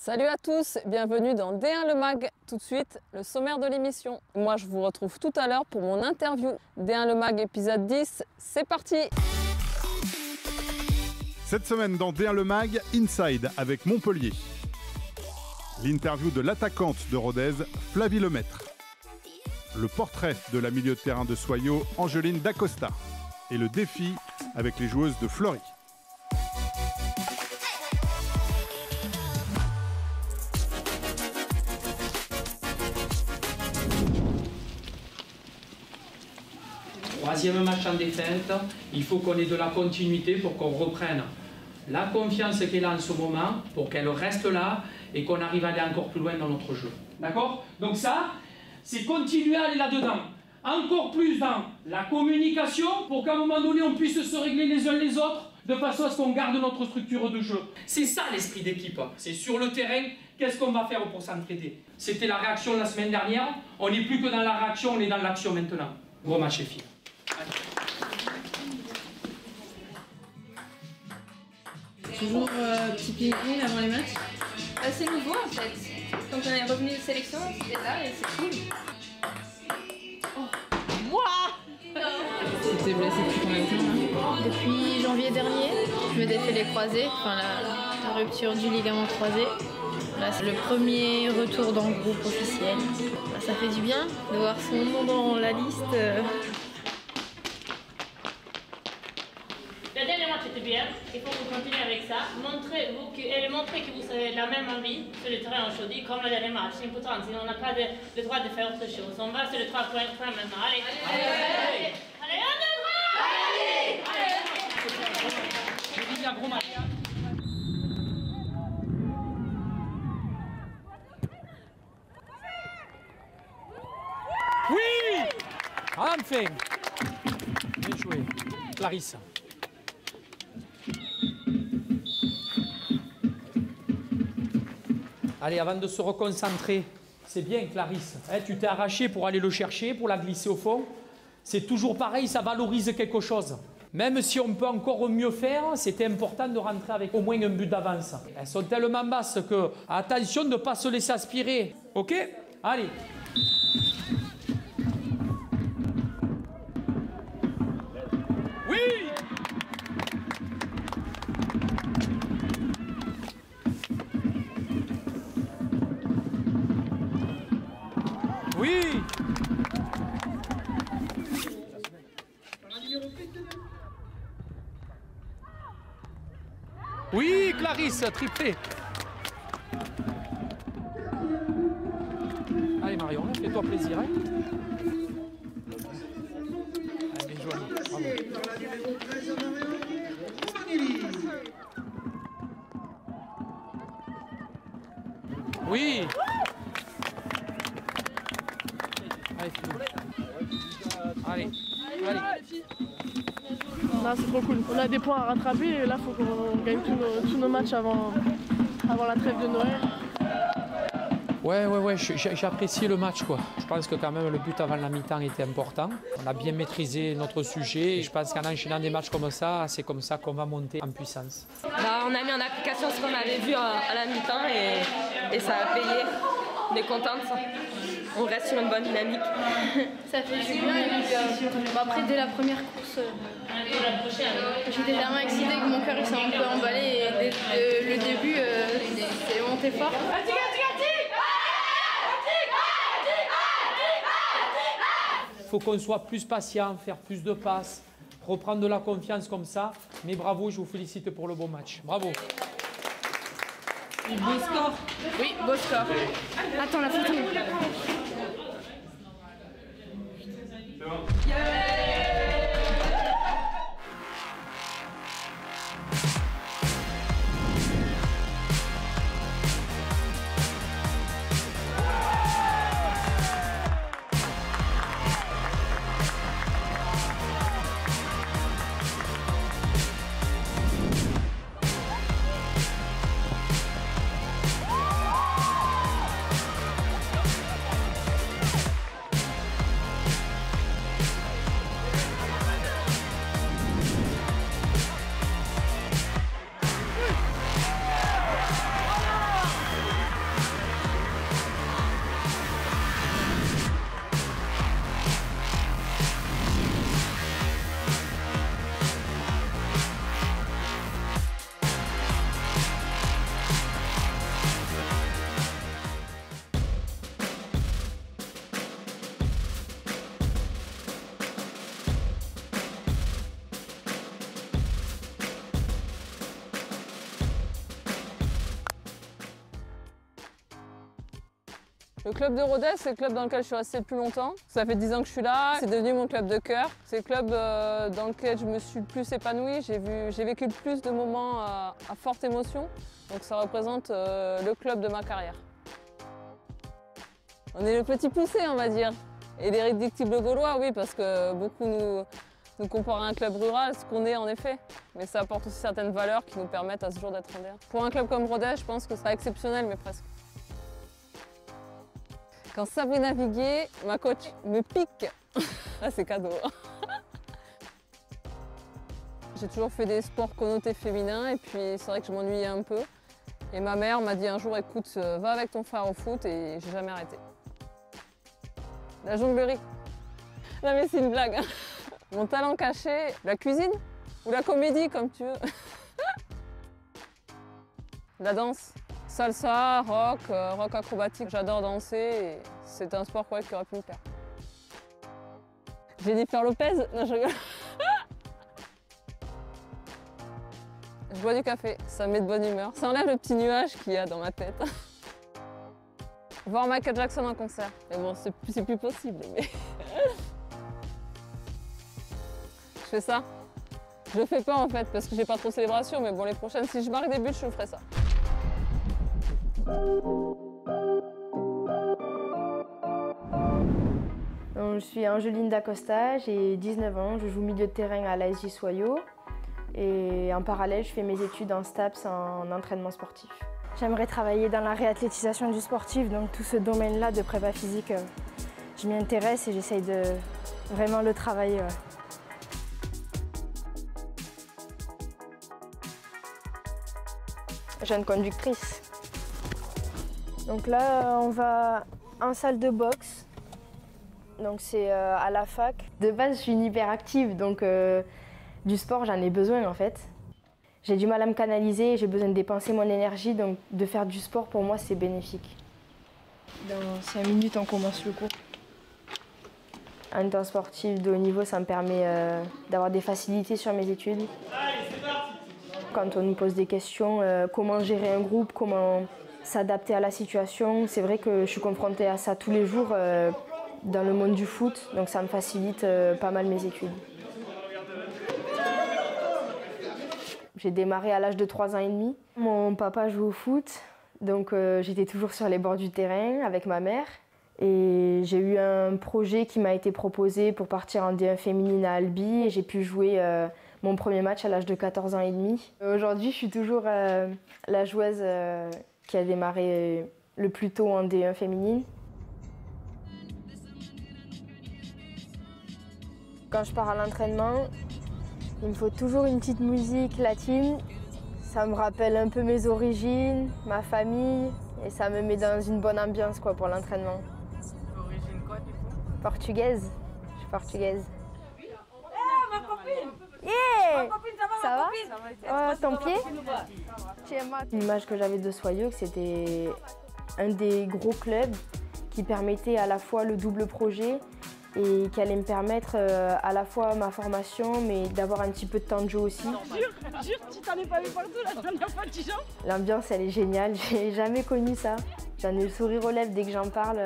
Salut à tous, bienvenue dans D1 Le Mag. Tout de suite, le sommaire de l'émission. Moi, je vous retrouve tout à l'heure pour mon interview. D1 Le Mag épisode 10, c'est parti! Cette semaine dans D1 Le Mag, Inside avec Montpellier. L'interview de l'attaquante de Rodez, Flavie Lemaître. Le portrait de la milieu de terrain de Soyaux, Angeline Dacosta. Et le défi avec les joueuses de Fleury. Troisième match en défaite, il faut qu'on ait de la continuité pour qu'on reprenne la confiance qu'elle a en ce moment, pour qu'elle reste là et qu'on arrive à aller encore plus loin dans notre jeu. D'accord? Donc ça, c'est continuer à aller là-dedans. Encore plus dans la communication pour qu'à un moment donné, on puisse se régler les uns les autres de façon à ce qu'on garde notre structure de jeu. C'est ça l'esprit d'équipe. C'est sur le terrain, qu'est-ce qu'on va faire pour s'entraider? C'était la réaction la semaine dernière. On n'est plus que dans la réaction, on est dans l'action maintenant. Gros match les filles. Toujours petit ping-pong avant les matchs. C'est nouveau en fait. Quand on est revenu de sélection, c'était là et c'est cool. Tu t'es blessé depuis combien de temps là? Depuis janvier dernier, je me défais les croisés, enfin la rupture du ligament croisé. Là, c'est le premier retour dans le groupe officiel. Là, ça fait du bien de voir son nom dans la liste. Le dernier match était bien, il faut que vous continuez avec ça. Montrez que vous avez la même envie sur le terrain aujourd'hui comme le dernier match. C'est important, sinon on n'a pas le droit de faire autre chose. On va sur le 3 points maintenant. Allez, allez, allez, allez, allez, Je dis un gros match. Oui! Enfin! Bien joué. Clarisse. Allez, avant de se reconcentrer, c'est bien Clarisse. Tu t'es arraché pour aller le chercher, pour la glisser au fond. C'est toujours pareil, ça valorise quelque chose. Même si on peut encore mieux faire, c'était important de rentrer avec au moins un but d'avance. Elles sont tellement basses que, attention de ne pas se laisser aspirer. Ok? Allez. Oui! Oui! Oui, Clarisse, triplé. Allez Marion, fais-toi plaisir. Hein. Allez, bien joué. Bravo. Oui. Allez, allez, allez. Là c'est trop cool. On a des points à rattraper et là il faut qu'on gagne tous nos matchs avant la trêve de Noël. Ouais, j'ai apprécié le match quoi. Je pense que quand même le but avant la mi-temps était important. On a bien maîtrisé notre sujet et je pense qu'en enchaînant des matchs comme ça, c'est comme ça qu'on va monter en puissance. Là, on a mis en application ce qu'on avait vu à la mi-temps et ça a payé. On est contente. On reste sur une bonne dynamique. Ça fait du bien et puis après dès la première course, j'étais tellement excitée que mon cœur il s'est un peu emballé et dès le début c'est monté fort. Il faut qu'on soit plus patient, faire plus de passes, reprendre de la confiance comme ça. Mais bravo, je vous félicite pour le beau match. Bravo. Beau score. Oui, beau score. Attends, la photo. Le club de Rodez, c'est le club dans lequel je suis restée le plus longtemps. Ça fait 10 ans que je suis là, c'est devenu mon club de cœur. C'est le club dans lequel je me suis le plus épanouie. J'ai vécu le plus de moments à forte émotion. Donc ça représente le club de ma carrière. On est le petit poussé, on va dire. Et les Réductibles Gaulois, oui, parce que beaucoup nous comparent à un club rural, ce qu'on est en effet. Mais ça apporte aussi certaines valeurs qui nous permettent à ce jour d'être en D1. Pour un club comme Rodez, je pense que c'est exceptionnel, mais presque. Quand Sabrina Viguier, ma coach, me pique, là c'est cadeau. J'ai toujours fait des sports connotés féminins et puis c'est vrai que je m'ennuyais un peu. Et ma mère m'a dit un jour, écoute, va avec ton frère au foot et j'ai jamais arrêté. La jonglerie. Non mais c'est une blague. Mon talent caché, la cuisine ou la comédie comme tu veux. La danse. Salsa, rock, rock acrobatique, j'adore danser et c'est un sport qui aurait pu me plaire. Jennifer Lopez? Non, je rigole. Je bois du café, ça me met de bonne humeur. Ça enlève le petit nuage qu'il y a dans ma tête. Voir Michael Jackson en concert. Mais bon, c'est plus possible. Mais... je fais ça. Je le fais pas en fait parce que j'ai pas trop de célébration, mais bon, les prochaines, si je marque des buts, je ferai ça. Donc, je suis Angeline Dacosta, j'ai 19 ans, je joue milieu de terrain à l'ASJ Soyaux et en parallèle je fais mes études en STAPS en entraînement sportif. J'aimerais travailler dans la réathlétisation du sportif, donc tout ce domaine-là de prépa physique, je m'y intéresse et j'essaye de vraiment le travailler. Ouais. Jeune conductrice. Donc là, on va en salle de boxe. Donc c'est à la fac. De base, je suis une hyperactive, donc du sport, j'en ai besoin en fait. J'ai du mal à me canaliser, j'ai besoin de dépenser mon énergie, donc de faire du sport, pour moi, c'est bénéfique. Dans 5 minutes, on commence le cours. Un temps sportif de haut niveau, ça me permet d'avoir des facilités sur mes études. Quand on nous pose des questions, comment gérer un groupe, comment s'adapter à la situation, c'est vrai que je suis confrontée à ça tous les jours dans le monde du foot, donc ça me facilite pas mal mes études. J'ai démarré à l'âge de 3 ans et demi. Mon papa joue au foot, donc j'étais toujours sur les bords du terrain avec ma mère. Et j'ai eu un projet qui m'a été proposé pour partir en D1 féminine à Albi et j'ai pu jouer mon premier match à l'âge de 14 ans et demi. Aujourd'hui, je suis toujours la joueuse qui a démarré le plus tôt en D1 féminine. Quand je pars à l'entraînement, il me faut toujours une petite musique latine. Ça me rappelle un peu mes origines, ma famille, et ça me met dans une bonne ambiance quoi, pour l'entraînement. Origine quoi du coup? Portugaise. Je suis portugaise. Ma copine! Yeah! Ma copine, ça va? Ton pied? L'image que j'avais de Soyaux, c'était un des gros clubs qui permettait à la fois le double projet et qui allait me permettre à la fois ma formation, mais d'avoir un petit peu de temps de jeu aussi. Jure, tu t'en es pas vu partout la dernière fois, Dijon? L'ambiance, elle est géniale, j'ai jamais connu ça. J'en ai le sourire aux lèvres dès que j'en parle.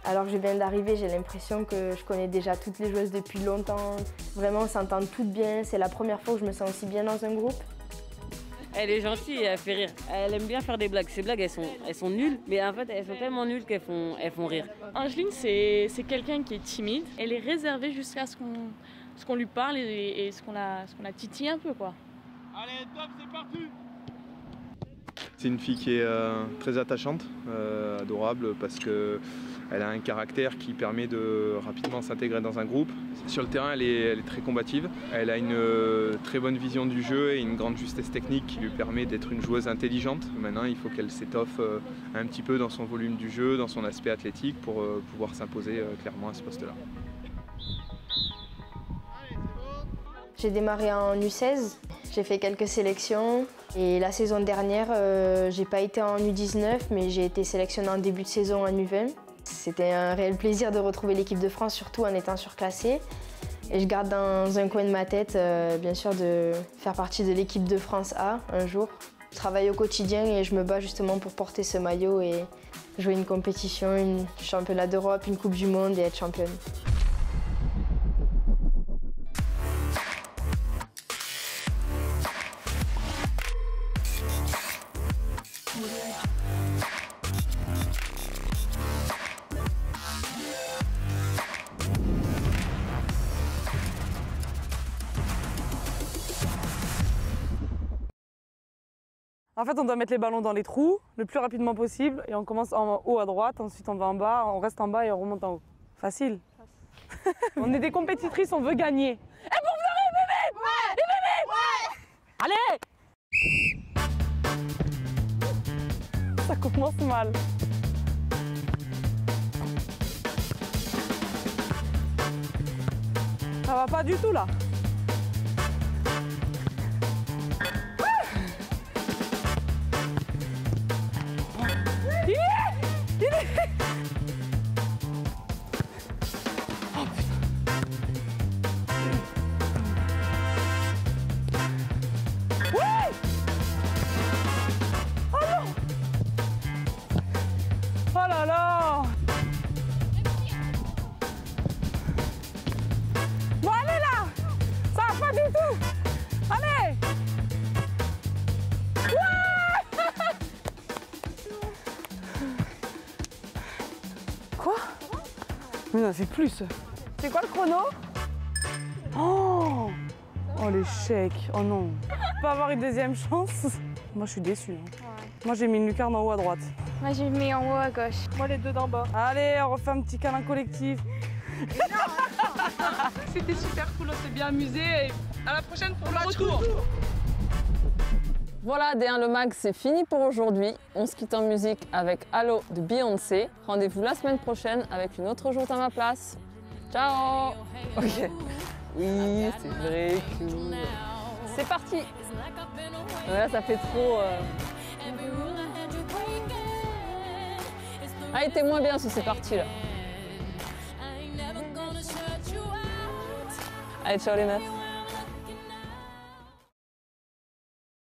Alors que je viens d'arriver, j'ai l'impression que je connais déjà toutes les joueuses depuis longtemps. Vraiment, on s'entend toutes bien. C'est la première fois que je me sens aussi bien dans un groupe. Elle est gentille et elle fait rire. Elle aime bien faire des blagues. Ces blagues, elles sont nulles, mais en fait, elles sont tellement nulles qu'elles font rire. Angeline, c'est quelqu'un qui est timide. Elle est réservée jusqu'à ce qu'on lui parle et ce qu'on la titille un peu, quoi. Allez, top, c'est parti! C'est une fille qui est très attachante, adorable, parce qu'elle a un caractère qui permet de rapidement s'intégrer dans un groupe. Sur le terrain, elle est très combative. Elle a une très bonne vision du jeu et une grande justesse technique qui lui permet d'être une joueuse intelligente. Maintenant, il faut qu'elle s'étoffe un petit peu dans son volume du jeu, dans son aspect athlétique pour pouvoir s'imposer clairement à ce poste-là. J'ai démarré en U16, j'ai fait quelques sélections et la saison dernière, j'ai pas été en U19 mais j'ai été sélectionnée en début de saison en U20. C'était un réel plaisir de retrouver l'équipe de France, surtout en étant surclassée. Et je garde dans un coin de ma tête, bien sûr, de faire partie de l'équipe de France A un jour. Je travaille au quotidien et je me bats justement pour porter ce maillot et jouer une compétition, un championnat d'Europe, une Coupe du Monde et être championne. En fait, on doit mettre les ballons dans les trous le plus rapidement possible et on commence en haut à droite, ensuite on va en bas, on reste en bas et on remonte en haut. Facile. On est des compétitrices, on veut gagner. Et pour venir, bébé! Allez! Ça commence mal. Ça va pas du tout là. Mais non, c'est plus. C'est quoi le chrono? Oh, l'échec. Oh non. Pas avoir une deuxième chance. Moi, je suis déçue. Hein. Ouais. Moi, j'ai mis une lucarne en haut à droite. Moi, j'ai mis en haut à gauche. Moi, les deux d'en bas. Allez, on refait un petit câlin collectif. C'était super cool, on s'est bien amusé. Et à la prochaine pour le retour. Voilà, D1 Le Mag, c'est fini pour aujourd'hui. On se quitte en musique avec Allo de Beyoncé. Rendez-vous la semaine prochaine avec une autre joute à ma place. Ciao! Ok. Oui, c'est vrai que... C'est parti! Voilà, ça fait trop... Ah, il était moins bien sur ces parties-là. Allez, ciao les meufs!